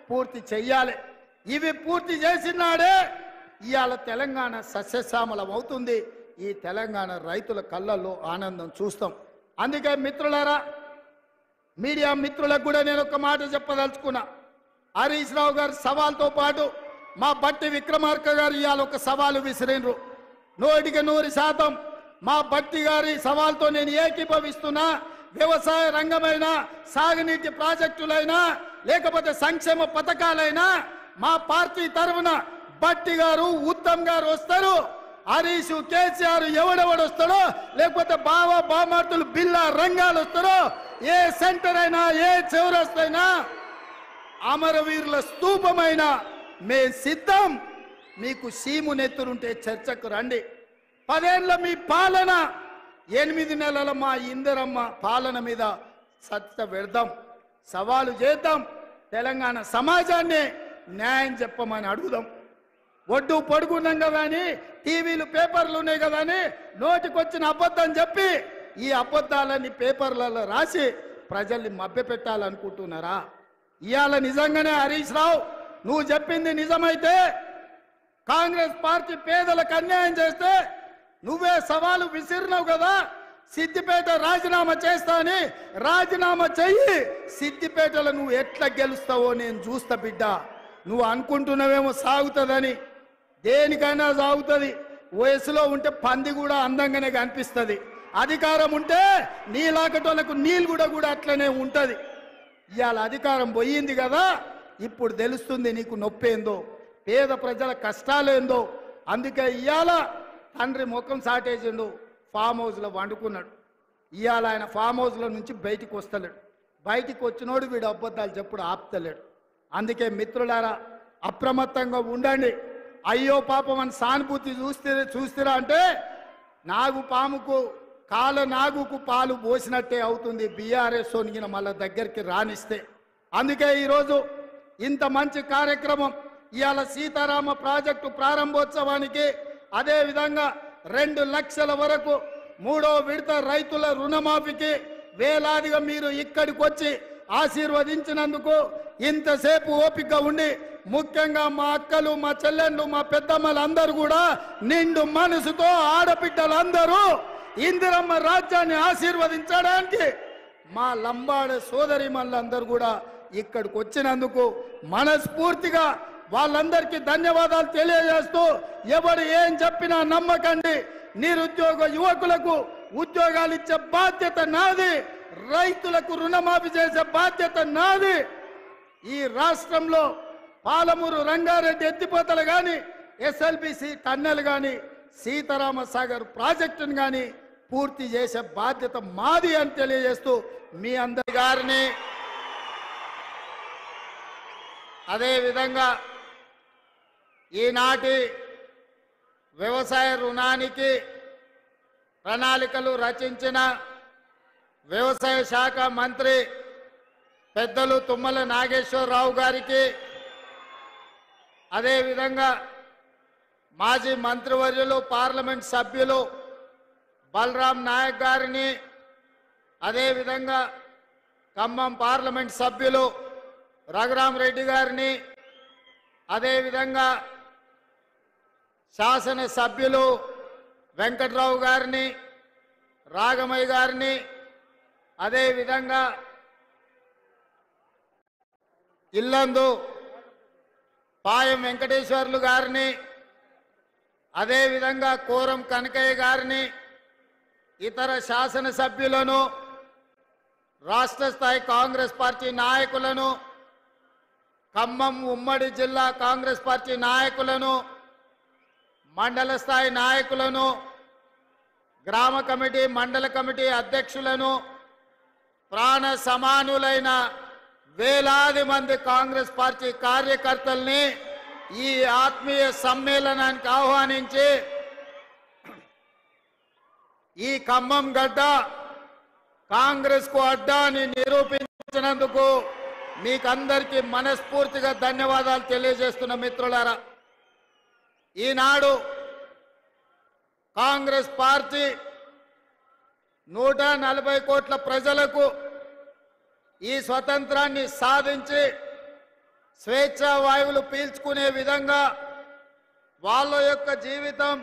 పూర్తి చెయ్యాలి. ఇవి పూర్తి చేసినాడే ఇవాళ తెలంగాణ సస్యశ్యామలం అవుతుంది. ఈ తెలంగాణ రైతుల కళ్ళల్లో ఆనందం చూస్తాం. అందుకే మిత్రులారా, మీడియా మిత్రులకు కూడా నేను ఒక మాట చెప్పదలుచుకున్నా. హరీష్ రావు గారి సవాల్తో పాటు మా బట్టి విక్రమార్క గారు ఇవాళ ఒక సవాలు విసిరినరు. 100% మా బట్టి గారి సవాల్తో నేను ఏకీభవిస్తున్నా. వ్యవసాయ రంగమైనా, సాగునీటి ప్రాజెక్టులైనా, లేకపోతే సంక్షేమ పథకాలైనా మా పార్టీ తరఫున బట్టి గారు, ఉత్తమ్ గారు వస్తారు. హరీష్, కేసీఆర్ ఎవడెవడు వస్తాడో, లేకపోతే బామర్తులు బిల్లా రంగాలు వస్తారో, ఏ సెంటర్ అయినా, ఏ చౌరస్తైనా, అమరవీరుల స్తూపమైన మే సిద్ధం. మీకు సీము నెత్తురుంటే చర్చకు రండి. 10 ఏళ్ల మీ పాలన, 8 నెలల మా ఇందరమ్మ పాలన మీద సత్య పెడదాం, సవాలు చేద్దాం. తెలంగాణ సమాజాన్ని న్యాయం చెప్పమని అడుగుదాం. ఒడ్డు పొడుగున్నాం కదా అని, టీవీలు పేపర్లు ఉన్నాయి కదా అని నోటికొచ్చిన అబద్ధం చెప్పి ఈ అబద్ధాలన్నీ పేపర్లలో రాసి ప్రజల్ని మభ్యపెట్టాలనుకుంటున్నారా? ఇవాళ నిజంగానే హరీష్ రావు, నువ్వు చెప్పింది నిజమైతే, కాంగ్రెస్ పార్టీ పేదలకు అన్యాయం చేస్తే నువ్వే సవాలు విసిరినావు కదా, సిద్దిపేట రాజీనామా చేస్తా అని. రాజీనామా చెయ్యి. సిద్దిపేటలో నువ్వు ఎట్లా గెలుస్తావో నేను చూస్తా బిడ్డ. నువ్వు అనుకుంటున్నావేమో సాగుతుందని, దేనికైనా సాగుతుంది. వయసులో ఉంటే పంది కూడా అందంగానే కనిపిస్తుంది. అధికారం ఉంటే నీలాకటోళ్ళకు నీళ్ళు కూడా అట్లనే ఉంటుంది. ఇవాళ అధికారం పోయింది కదా, ఇప్పుడు తెలుస్తుంది నీకు నొప్పేందో, పేద ప్రజల కష్టాలేందో. అందుకే ఇవాళ తండ్రి ముఖం సాటేసిండు, ఫామ్ హౌస్లో వండుకున్నాడు. ఇవాళ ఆయన ఫామ్ హౌస్లో నుంచి బయటికి వస్తలేడు. బయటికి వచ్చినోడు వీడు అబద్ధాలు చెప్పుడు ఆపుతలేడు. అందుకే మిత్రులారా, అప్రమత్తంగా ఉండండి. అయ్యో పాపం అని సానుభూతి చూస్తారా అంటే నాగు పాముకు నాగుకు పాలు పోసినట్టే అవుతుంది బీఆర్ఎస్ సోనిగిన మళ్ళీ దగ్గరికి రానిస్తే. అందుకే ఈరోజు ఇంత మంచి కార్యక్రమం, ఇవాళ సీతారామ ప్రాజెక్టు ప్రారంభోత్సవానికి, అదేవిధంగా 2 లక్షల వరకు 3వ విడత రైతుల రుణమాఫీకి వేలాదిగా మీరు ఇక్కడికి వచ్చి ఆశీర్వదించినందుకు, ఇంతసేపు ఓపిక ఉండి, ముఖ్యంగా మా అక్కలు, మా చెల్లెళ్ళు, మా పెద్దమ్మలు అందరూ కూడా నిండు మనసుతో, ఆడబిడ్డలందరూ ఇందిరమ్మ రాజ్యాన్ని ఆశీర్వదించడానికి మా లంబాడ సోదరి మళ్ళందరూ కూడా ఇక్కడికి వచ్చినందుకు మనస్ఫూర్తిగా వాళ్ళందరికీ ధన్యవాదాలు తెలియజేస్తూ, ఎవరు ఏం చెప్పినా నమ్మకండి. నిరుద్యోగ యువకులకు ఉద్యోగాలు ఇచ్చే బాధ్యత నాది, రైతులకు రుణమాఫీ చేసే బాధ్యత నాది. ఈ రాష్ట్రంలో పాలమూరు రంగారెడ్డి ఎత్తిపోతలు కానీ, ఎస్ఎల్బిసి టన్నెల్ కానీ, సీతారామ సాగర్ ప్రాజెక్టును కానీ పూర్తి చేసే బాధ్యత మాది అని తెలియజేస్తూ మీ అందరి గారిని, అదేవిధంగా ఈనాటి వ్యవసాయ రుణానికి ప్రణాళికలు రచించిన వ్యవసాయ శాఖ మంత్రి పెద్దలు తుమ్మల నాగేశ్వరరావు గారికి, అదేవిధంగా మాజీ మంత్రివర్యులు పార్లమెంట్ సభ్యులు బలరాం నాయక్ గారిని, అదేవిధంగా ఖమ్మం పార్లమెంట్ సభ్యులు రఘురాం రెడ్డి గారిని, అదేవిధంగా శాసన సభ్యులు వెంకట్రావు గారిని, రాగమయ్య గారిని, అదేవిధంగా ఇల్లందు పాయం వెంకటేశ్వర్లు గారిని, అదేవిధంగా కోరం కనకయ్య గారిని, ఇతర శాసనసభ్యులను, రాష్ట్ర స్థాయి కాంగ్రెస్ పార్టీ నాయకులను, ఖమ్మం ఉమ్మడి జిల్లా కాంగ్రెస్ పార్టీ నాయకులను, మండల స్థాయి నాయకులను, గ్రామ కమిటీ, మండల కమిటీ అధ్యక్షులను, ప్రాణ సమానులైన వేలాది మంది కాంగ్రెస్ పార్టీ కార్యకర్తల్ని ఈ ఆత్మీయ సమ్మేళనానికి ఆహ్వానించి ఈ ఖమ్మం గడ్డ కాంగ్రెస్ కు అడ్డా అని నిరూపించినందుకు మీకందరికీ మనస్ఫూర్తిగా ధన్యవాదాలు తెలియజేస్తున్న మిత్రులారా, ఈనాడు కాంగ్రెస్ పార్టీ 140 కోట్ల ప్రజలకు ఈ స్వతంత్రాన్ని సాధించి స్వేచ్ఛా వాయువులు పీల్చుకునే విధంగా వాళ్ళ యొక్క జీవితం